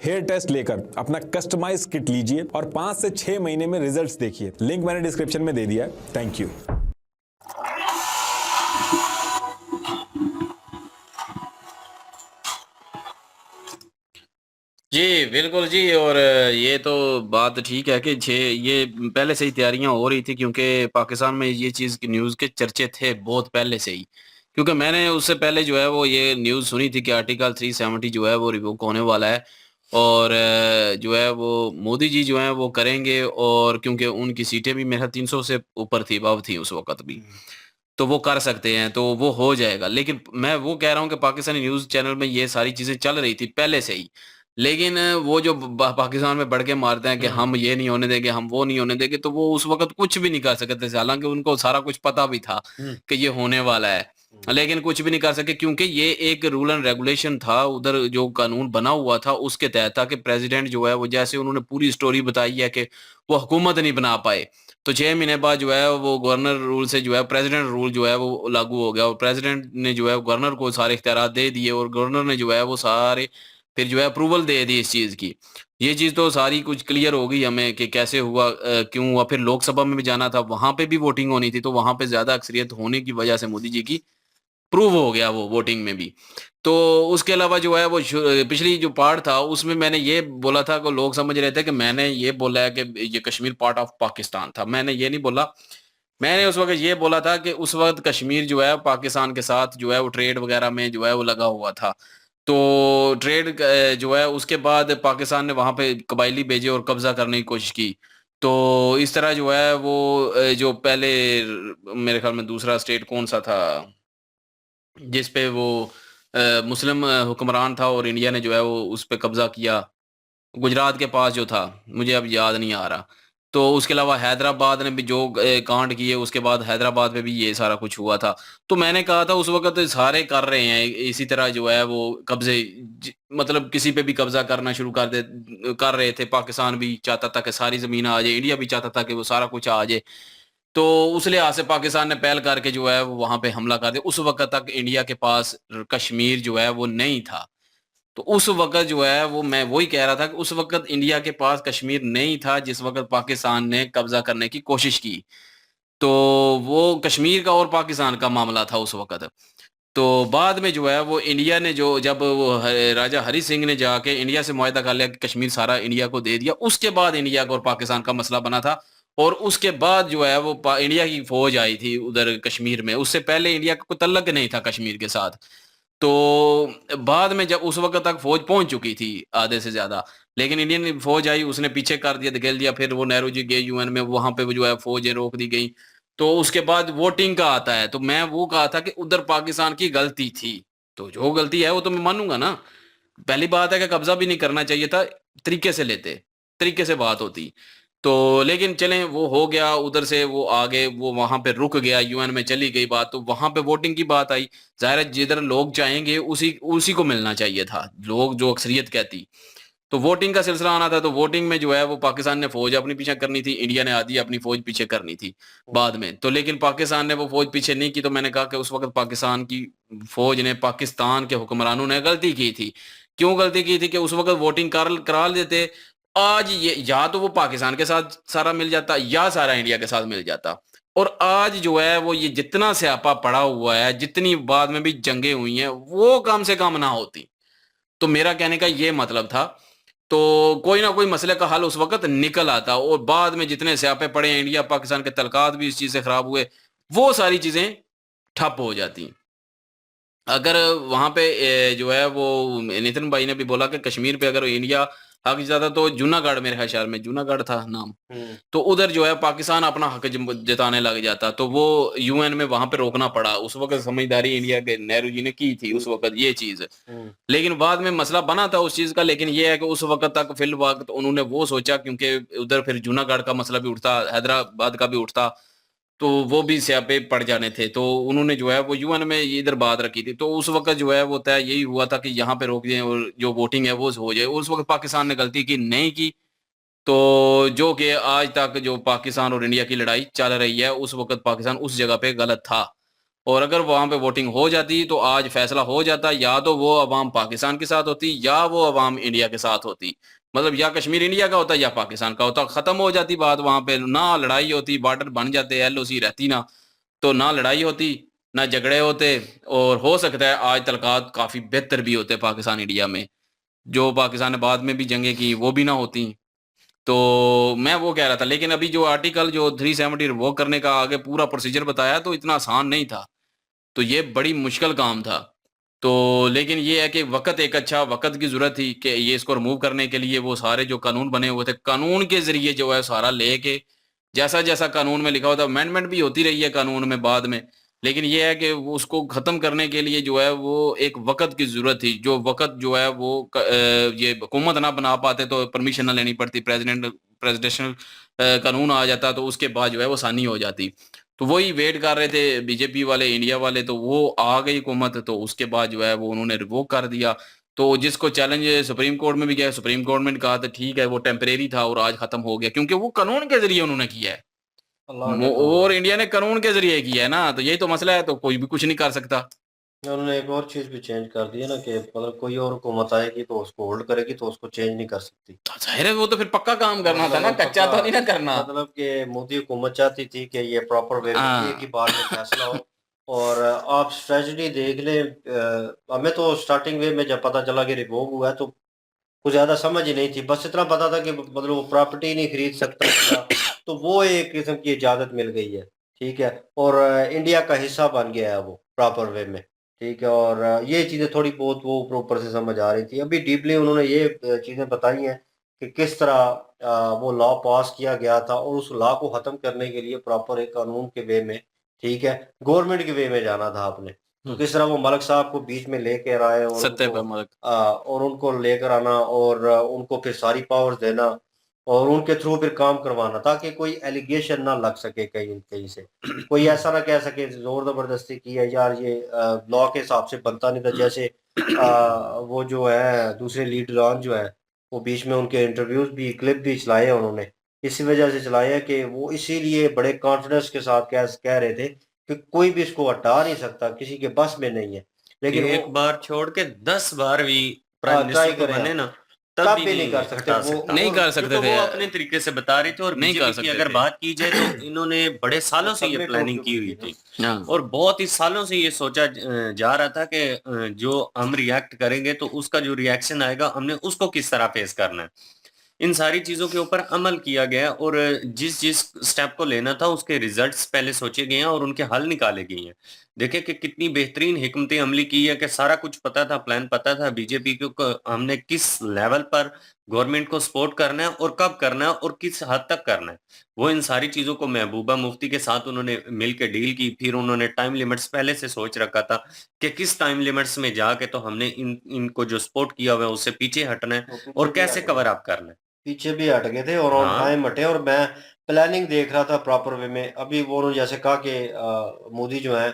हेयर टेस्ट लेकर अपना कस्टमाइज किट लीजिए और 5 से 6 महीने में रिजल्ट्स देखिए। लिंक मैंने डिस्क्रिप्शन में दे दिया है। Thank you. जी बिल्कुल जी। और ये तो बात ठीक है कि ये पहले से ही तैयारियां हो रही थी, क्योंकि पाकिस्तान में ये चीज़ की न्यूज़ के चर्चे थे बहुत पहले से ही। क्योंकि मैंने उससे पहले जो है वो ये न्यूज़ सुनी थी कि आर्टिकल 370 जो है वो रिवोक होने वाला है और जो है वो मोदी जी जो है वो करेंगे, और क्योंकि उनकी सीटें भी मेरा 300 से ऊपर थी, अबव थी उस वक्त भी, तो वो कर सकते हैं, तो वो हो जाएगा। लेकिन मैं वो कह रहा हूँ कि पाकिस्तानी न्यूज़ चैनल में ये सारी चीज़ें चल रही थी पहले से ही, लेकिन वो जो पाकिस्तान में बढ़ के मारते हैं कि हम ये नहीं होने देंगे, हम वो नहीं होने देंगे, तो वो उस वक्त कुछ भी नहीं कर सकते थे। हालांकि उनको सारा कुछ पता भी था कि ये होने वाला है, लेकिन कुछ भी नहीं कर सके, क्योंकि ये एक रूल एंड रेगुलेशन था। उधर जो कानून बना हुआ था उसके तहत था कि प्रेसिडेंट जो है वो, जैसे उन्होंने पूरी स्टोरी बताई है कि वो हुकूमत नहीं बना पाए, तो 6 महीने बाद जो है वो गवर्नर रूल से जो है प्रेसिडेंट रूल जो है वो लागू हो गया और प्रेसिडेंट ने जो है गवर्नर को सारे इख्तियार दे दिए और गवर्नर ने जो है वो सारे फिर जो है अप्रूवल दे दी इस चीज़ की। ये चीज़ तो सारी कुछ क्लियर हो गई हमें कि कैसे हुआ, क्यों हुआ। फिर लोकसभा में भी जाना था, वहाँ पे भी वोटिंग होनी थी, तो वहाँ पे ज़्यादा अक्सरियत होने की वजह से मोदी जी की प्रूव हो गया वो वोटिंग में भी। तो उसके अलावा जो है वो पिछली जो पार्ट था उसमें मैंने ये बोला था कि लोग समझ रहे थे कि मैंने ये बोला है कि ये कश्मीर पार्ट ऑफ पाकिस्तान था। मैंने ये नहीं बोला। मैंने उस वक्त ये बोला था कि उस वक्त कश्मीर जो है पाकिस्तान के साथ जो है वो ट्रेड वगैरह में जो है वो लगा हुआ था। तो ट्रेड जो है उसके बाद पाकिस्तान ने वहाँ पे कबायली भेजे और कब्जा करने की कोशिश की। तो इस तरह जो है वो जो पहले मेरे ख्याल में दूसरा स्टेट कौन सा था जिस पे वो मुस्लिम हुक्मरान था और इंडिया ने जो है वो उस पे कब्जा किया, गुजरात के पास जो था, मुझे अब याद नहीं आ रहा। तो उसके अलावा हैदराबाद ने भी जो कांड किए, उसके बाद हैदराबाद में भी ये सारा कुछ हुआ था। तो मैंने कहा था उस वक़्त सारे कर रहे हैं इसी तरह जो है वो कब्ज़े, मतलब किसी पे भी कब्ज़ा करना शुरू कर रहे थे। पाकिस्तान भी चाहता था कि सारी ज़मीन आ जाए, इंडिया भी चाहता था कि वो सारा कुछ आ जाए। तो उस लिहाज से पाकिस्तान ने पहल करके जो है वो वहाँ पे हमला कर दिया। उस वक़्त तक इंडिया के पास कश्मीर जो है वो नहीं था। तो उस वक़्त जो है वो मैं वही कह रहा था कि उस वक़्त इंडिया के पास कश्मीर नहीं था जिस वक़्त पाकिस्तान ने कब्ज़ा करने की कोशिश की। तो वो कश्मीर का और पाकिस्तान का मामला था उस वक़्त। तो बाद में जो है वो इंडिया ने जो जब वो राजा हरि सिंह ने जाके इंडिया से मुआहदा कर लिया कि कश्मीर सारा इंडिया को दे दिया, उसके बाद इंडिया का और पाकिस्तान का मसला बना था। और उसके बाद जो है वो इंडिया की फ़ौज आई थी उधर कश्मीर में। उससे पहले इंडिया का कोई तल्लक नहीं था कश्मीर के साथ। तो बाद में जब उस वक़्त तक फ़ौज पहुँच चुकी थी आधे से ज़्यादा, लेकिन इंडियन फ़ौज आई, उसने पीछे कर दिया, धकेल दिया। फिर वो नेहरू जी गए यूएन में, वहाँ पे वो जो है फ़ौजें रोक दी गई। तो उसके बाद वोटिंग का आता है, तो मैं वो कहा था कि उधर पाकिस्तान की गलती थी। तो जो गलती है वो तो मैं मानूँगा ना। पहली बात है कि कब्ज़ा भी नहीं करना चाहिए था, तरीके से लेते, तरीके से बात होती। तो लेकिन चलें वो हो गया उधर से वो आगे वो वहां पे रुक गया यूएन में चली गई बात तो वहां पे वोटिंग की बात आई जाहिर है जिधर लोग चाहेंगे उसी उसी को मिलना चाहिए था लोग जो अक्सरियत कहती तो वोटिंग का सिलसिला आना था तो वोटिंग में जो है वो पाकिस्तान ने फौज अपनी पीछे करनी थी इंडिया ने आधी अपनी फौज पीछे करनी थी बाद में तो लेकिन पाकिस्तान ने वो फौज पीछे नहीं की तो मैंने कहा कि उस वक्त पाकिस्तान की फौज ने पाकिस्तान के हुक्मरानों ने गलती की थी क्यों गलती की थी कि उस वक्त वोटिंग करा लेते आज ये या तो वो पाकिस्तान के साथ सारा मिल जाता या सारा इंडिया के साथ मिल जाता और आज जो है वो ये जितना स्यापा पड़ा हुआ है जितनी बाद में भी जंगें हुई हैं वो कम से कम ना होती तो मेरा कहने का ये मतलब था तो कोई ना कोई मसले का हल उस वक्त निकल आता और बाद में जितने स्यापे पड़े हैं इंडिया पाकिस्तान के तलकात भी इस चीज से खराब हुए वो सारी चीजें ठप हो जाती अगर वहां पे जो है वो नितिन भाई ने भी बोला कि कश्मीर पे अगर इंडिया हक जाता तो जूनागढ़ मेरे ख्याल में जूनागढ़ था नाम तो उधर जो है पाकिस्तान अपना हक जताने लग जाता तो वो यूएन में वहां पे रोकना पड़ा उस वक्त समझदारी इंडिया के नेहरू जी ने की थी उस वक्त ये चीज लेकिन बाद में मसला बना था उस चीज का लेकिन ये है कि उस वक्त तक फिल वक्त उन्होंने वो सोचा क्योंकि उधर फिर जूनागढ़ का मसला भी उठता हैदराबाद का भी उठता तो वो भी स्यापे पड़ जाने थे तो उन्होंने जो है वो यूएन में इधर बात रखी थी तो उस वक्त जो है वो तय यही हुआ था कि यहाँ पे रोक दें और जो वोटिंग है वो हो जाए उस वक्त पाकिस्तान ने गलती की नहीं की तो जो कि आज तक जो पाकिस्तान और इंडिया की लड़ाई चल रही है उस वक्त पाकिस्तान उस जगह पे गलत था और अगर वहां पे वोटिंग हो जाती तो आज फैसला हो जाता या तो वो अवाम पाकिस्तान के साथ होती या वो अवाम इंडिया के साथ होती मतलब या कश्मीर इंडिया का होता या पाकिस्तान का होता खत्म हो जाती बात वहां पे ना लड़ाई होती बॉर्डर बन जाते एलओसी रहती ना तो ना लड़ाई होती ना झगड़े होते और हो सकता है आज तलकात काफी बेहतर भी होते पाकिस्तान इंडिया में जो पाकिस्तान ने बाद में भी जंगें की वो भी ना होती तो मैं वो कह रहा था लेकिन अभी जो आर्टिकल जो 370 रिवोक करने का आगे पूरा प्रोसीजर बताया तो इतना आसान नहीं था तो ये बड़ी मुश्किल काम था तो लेकिन ये है कि वक्त एक अच्छा वक्त की जरूरत थी कि ये इसको रिमूव करने के लिए वो सारे जो कानून बने हुए थे कानून के जरिए जो है सारा लेके जैसा जैसा कानून में लिखा होता अमेंडमेंट भी होती रही है कानून में बाद में लेकिन ये है कि वो उसको खत्म करने के लिए जो है वो एक वक्त की जरूरत थी जो वक्त जो है वो ये हुकूमत ना बना पाते तो परमिशन ना लेनी पड़ती प्रेसिडेंशियल कानून आ जाता तो उसके बाद जो है वो आसानी हो जाती तो वही वेट कर रहे थे बीजेपी वाले इंडिया वाले तो वो आ गई हुकूमत तो उसके बाद जो है वो उन्होंने रिवोक कर दिया तो जिसको चैलेंज सुप्रीम कोर्ट में भी गया सुप्रीम कोर्ट ने कहा था ठीक है वो टेम्परेरी था और आज खत्म हो गया क्योंकि वो कानून के जरिए उन्होंने किया है और इंडिया ने कानून के जरिए किया है ना तो यही तो मसला है तो कोई भी कुछ नहीं कर सकता उन्होंने एक और चीज भी चेंज कर दी है ना कि मतलब कोई और हुकूमत आएगी तो उसको होल्ड करेगी तो उसको चेंज नहीं कर सकती तो जाहिर है वो तो फिर पक्का काम करना था ना कच्चा तो नहीं ना करना मतलब कि मोदी हुकूमत चाहती थी कि ये प्रॉपर वे में एक ही बार में फैसला हो और आप स्ट्रेटजी देख लें हमें तो स्टार्टिंग वे में जब पता चला कि रिवोक हुआ है तो कुछ ज्यादा समझ ही नहीं थी बस इतना पता था कि मतलब वो प्रॉपर्टी नहीं खरीद सकता था, तो वो एक किस्म की इजाजत मिल गई है ठीक है और इंडिया का हिस्सा बन गया है वो प्रॉपर वे में ठीक है और ये चीजें थोड़ी बहुत वो ऊपर ऊपर से समझ आ रही थी अभी डीपली उन्होंने ये चीजें बताई हैं कि किस तरह वो लॉ पास किया गया था और उस लॉ को खत्म करने के लिए प्रॉपर एक कानून के वे में ठीक है गवर्नमेंट के वे में जाना था आपने तो किस तरह वो मलिक साहब को बीच में लेकर आए और सत्ते पे मलिक और उनको लेकर आना और उनको फिर सारी पावर्स देना और उनके थ्रू फिर काम करवाना ताकि कोई एलिगेशन ना लग सके कहीं कहीं से कोई ऐसा ना कह सके जोर जबरदस्ती की है यार ये लॉ के हिसाब से बनता नहीं था जैसे वो जो है दूसरे लीडरान जो है वो बीच में उनके इंटरव्यूज भी क्लिप भी चलाए हैं उन्होंने इसी वजह से चलाए हैं कि वो इसीलिए बड़े कॉन्फिडेंस के साथ कह रहे थे कि कोई भी इसको हटा नहीं सकता किसी के बस में नहीं है लेकिन एक बार छोड़ के 10 बार भी प्राइम मिनिस्टर को बने ना तब भी नहीं कर सकते वो नहीं कर सकते थे वो अपने तरीके से बता रहे थे और नहीं कर सकते अगर बात की जाए तो इन्होंने बड़े सालों से ये प्लानिंग की हुई थी और बहुत ही सालों से ये सोचा जा रहा था कि जो हम रिएक्ट करेंगे तो उसका जो रिएक्शन आएगा हमने उसको किस तरह फेस करना है इन सारी चीजों के ऊपर अमल किया गया और जिस जिस स्टेप को लेना था उसके रिजल्ट्स पहले सोचे गए हैं और उनके हल निकाले गए हैं देखिए कि कितनी बेहतरीन हिकमत अमली की है कि सारा कुछ पता था प्लान पता था बीजेपी को हमने किस लेवल पर गवर्नमेंट को सपोर्ट करना है और कब करना है और किस हद तक करना है वो इन सारी चीजों को महबूबा मुफ्ती के साथ उन्होंने मिलकर डील की फिर उन्होंने टाइम लिमिट्स पहले से सोच रखा था कि किस टाइम लिमिट्स में जाके तो हमने इनको जो सपोर्ट किया हुआ है उससे पीछे हटना है और कैसे कवर अप करना है पीछे भी हट गए थे और ऑन टाइम हटे, और मैं प्लानिंग देख रहा था प्रॉपर वे में। अभी वो उन्होंने जैसे कहा कि मोदी जो है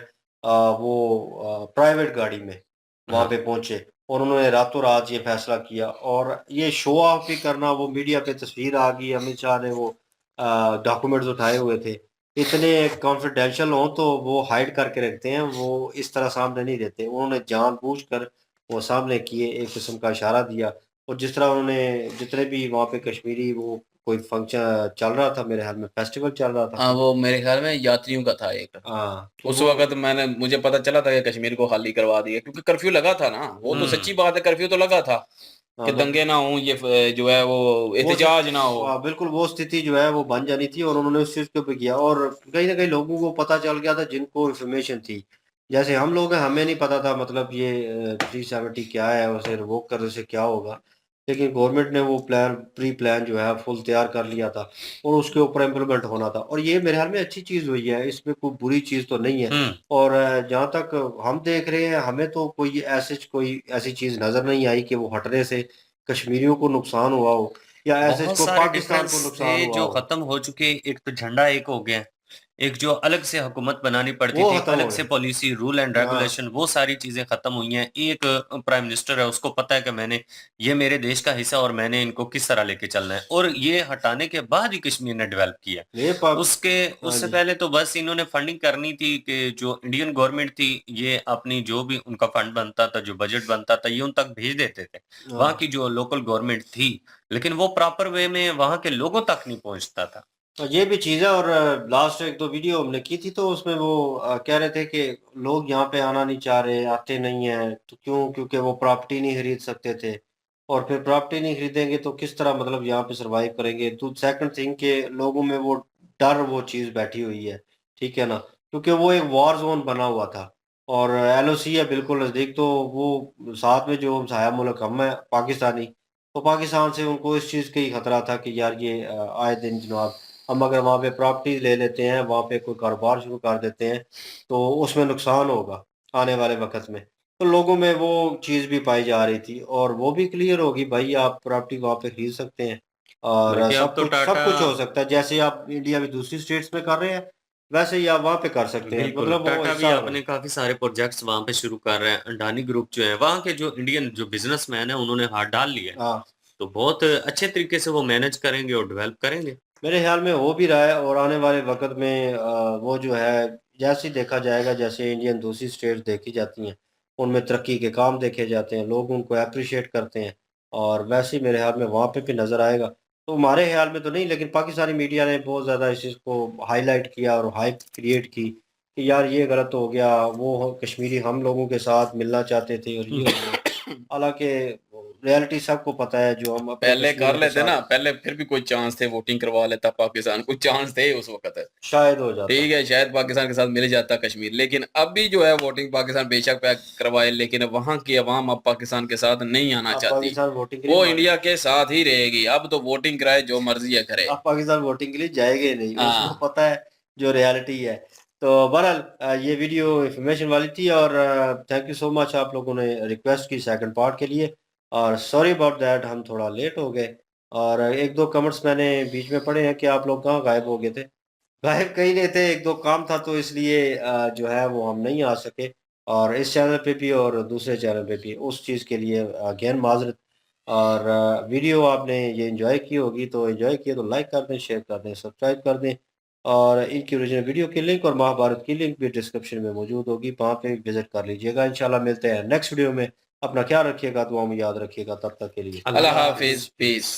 वो प्राइवेट गाड़ी में वहां पे पहुंचे और उन्होंने रातों रात ये फैसला किया, और ये शो ऑफ भी करना, वो मीडिया पे तस्वीर आ गई, अमित शाह ने वो डॉक्यूमेंट्स उठाए हुए थे, इतने कॉन्फिडेंशियल हों तो वो हाइड करके रखते हैं, वो इस तरह सामने नहीं देते। उन्होंने जानबूझकर वो सामने किए, एक किस्म का इशारा दिया। और जिस तरह उन्होंने जितने भी वहाँ पे कश्मीरी वो कोई फंक्शन चल रहा था, मेरे ख्याल में फेस्टिवल चल रहा था। हाँ, वो मेरे ख्याल में यात्रियों का था एक। हाँ, तो उस वक़्त मुझे पता चला था कि कश्मीर को खाली करवा दिया, क्योंकि कर्फ्यू लगा था ना, वो तो सच्ची बात है, कर्फ्यू तो लगा था कि दंगे ना हों, ये जो है वो एहतजाज ना हो। बिल्कुल वो स्थिति जो है वो बन जानी थी, और उन्होंने उस चीज़ के ऊपर किया, और कहीं ना कहीं लोगों को पता चल गया था जिनको इन्फॉर्मेशन थी। जैसे हम लोग हैं, हमें नहीं पता था मतलब ये 370 क्या है, उसे रिवोक करने से क्या होगा, लेकिन गवर्नमेंट ने वो प्री प्लान जो है फुल तैयार कर लिया था, और उसके ऊपर इम्प्लीमेंट होना था, और ये मेरे ख्याल में अच्छी चीज़ हुई है, इसमें कोई बुरी चीज़ तो नहीं है। और जहाँ तक हम देख रहे हैं, हमें तो कोई ऐसी चीज़ नज़र नहीं आई कि वो हटने से कश्मीरियों को नुकसान हुआ हो, या ऐसे बहुत को सारे पाकिस्तान डिफरेंस को नुकसान थे हुआ जो हो, खत्म हो चुके। एक तो झंडा एक हो गया, एक जो अलग से हुकूमत बनानी पड़ती वो थी, एक खत्म हो अलग से गए। पॉलिसी, रूल एंड हाँ, रेगुलेशन, वो सारी चीजें खत्म हुई हैं। एक प्राइम मिनिस्टर है, उसको पता है कि मैंने ये मेरे देश का हिस्सा और मैंने इनको किस तरह लेके चलना है, और ये हटाने के बाद ही कश्मीर ने डेवलप किया। ये पाक उसके हाँ उससे जी, पहले तो बस इन्होंने फंडिंग करनी थी कि जो इंडियन गवर्नमेंट थी, ये अपनी जो भी उनका फंड बनता था, जो बजट बनता था, ये उन तक भेज देते थे, वहां हाँ। की जो लोकल गवर्नमेंट थी, लेकिन वो प्रॉपर वे में वहां के लोगों तक नहीं पहुंचता था। और ये भी चीज़ है, और लास्ट एक दो वीडियो हमने की थी, तो उसमें वो कह रहे थे कि लोग यहाँ पे आना नहीं चाह रहे, आते नहीं हैं, तो क्यों? क्योंकि वो प्रॉपर्टी नहीं खरीद सकते थे, और फिर प्रॉपर्टी नहीं खरीदेंगे तो किस तरह मतलब यहाँ पे सरवाइव करेंगे। तो सेकंड थिंग के लोगों में वो डर, वो चीज़ बैठी हुई है, ठीक है ना, क्योंकि वो एक वॉर जोन बना हुआ था, और एलओसी है बिल्कुल नज़दीक, तो वो साथ में जो हमसाया मुल्क हम है पाकिस्तानी, तो पाकिस्तान से उनको इस चीज़ का ही खतरा था कि यार ये आए दिन जनाब हम अगर वहाँ पे प्रॉपर्टी ले लेते हैं, वहाँ पे कोई कारोबार शुरू कर देते हैं, तो उसमें नुकसान होगा आने वाले वक़्त में। तो लोगों में वो चीज़ भी पाई जा रही थी, और वो भी क्लियर होगी भाई, आप प्रॉपर्टी वहाँ पे खरीद सकते हैं, और बल्कि अब तो सब टाटा, कुछ हो सकता है। जैसे आप इंडिया में दूसरी स्टेट्स में कर रहे हैं, वैसे ही आप वहाँ पे कर सकते हैं, बिल्कुल मतलब वो टाटा भी हिस्सा बने। अपने काफी सारे प्रोजेक्ट्स वहां पे शुरू कर रहे हैं। अंडानी ग्रुप जो है, वहां के जो इंडियन जो बिजनेसमैन है, उन्होंने हाथ डाल लिया है, हाँ, तो बहुत अच्छे तरीके से वो मैनेज करेंगे और डेवलप करेंगे। मेरे ख्याल में हो भी रहा है, और आने वाले वक़्त में वो जो है जैसे ही देखा जाएगा, जैसे इंडियन दूसरी स्टेट्स देखी जाती हैं, उनमें तरक्की के काम देखे जाते हैं, लोग उनको एप्रिशिएट करते हैं, और वैसे ही मेरे ख्याल में वहाँ पे भी नज़र आएगा। तो हमारे ख्याल में तो नहीं, लेकिन पाकिस्तानी मीडिया ने बहुत ज़्यादा इस चीज़ को हाईलाइट किया और हाइप क्रिएट की कि यार ये गलत हो गया, वो कश्मीरी हम लोगों के साथ मिलना चाहते थे, और ये हो गया। हालाँकि रियलिटी सबको पता है, जो हम अपने पहले कर कश्मीरियों के लेते साथ ना, पहले फिर भी कोई चांस थे, वोटिंग करवा लेता पाकिस्तान, कुछ चांस थे उस वक़्त। शायद हो जाता। ठीक है, शायद पाकिस्तान के साथ मिल जाता कश्मीर, लेकिन अभी जो है वोटिंग पाकिस्तान बेशक करवाए, लेकिन वहाँ की अवाम अब पाकिस्तान के साथ नहीं आना आप चाहती। पाकिस्तान वोटिंग के लिए वो मान इंडिया के साथ ही रहेगी। अब तो वोटिंग कराए, जो मर्ज़ी है करे। आप पाकिस्तान वोटिंग के लिए जाएंगे नहीं, उसको हाँ। पता है जो रियलिटी है। तो बहरहाल ये वीडियो इन्फॉर्मेशन वाली थी, और थैंक यू सो मच आप लोगों ने रिक्वेस्ट की सेकंड पार्ट के लिए, और सॉरी अबाउट दैट हम थोड़ा लेट हो गए, और एक दो कमेंट्स मैंने बीच में पढ़े हैं कि आप लोग कहाँ गायब हो गए थे। गायब कहीं नहीं थे, एक दो काम था, तो इसलिए जो है वो हम नहीं आ सके, और इस चैनल पे भी और दूसरे चैनल पे भी, उस चीज़ के लिए अगेन माजरत। और वीडियो आपने ये एंजॉय की होगी, तो एंजॉय किए तो लाइक कर दें, शेयर कर दें, सब्सक्राइब कर दें, और इनकी ओरिजिनल वीडियो की लिंक और महाभारत की लिंक भी डिस्क्रिप्शन में मौजूद होगी, वहाँ पे विजिट कर लीजिएगा। इंशाल्लाह मिलते हैं नेक्स्ट वीडियो में। अपना ख्याल रखिएगा, दुआ में याद रखिएगा, तब तक के लिए अल्लाह हाफ़िज़, पीस।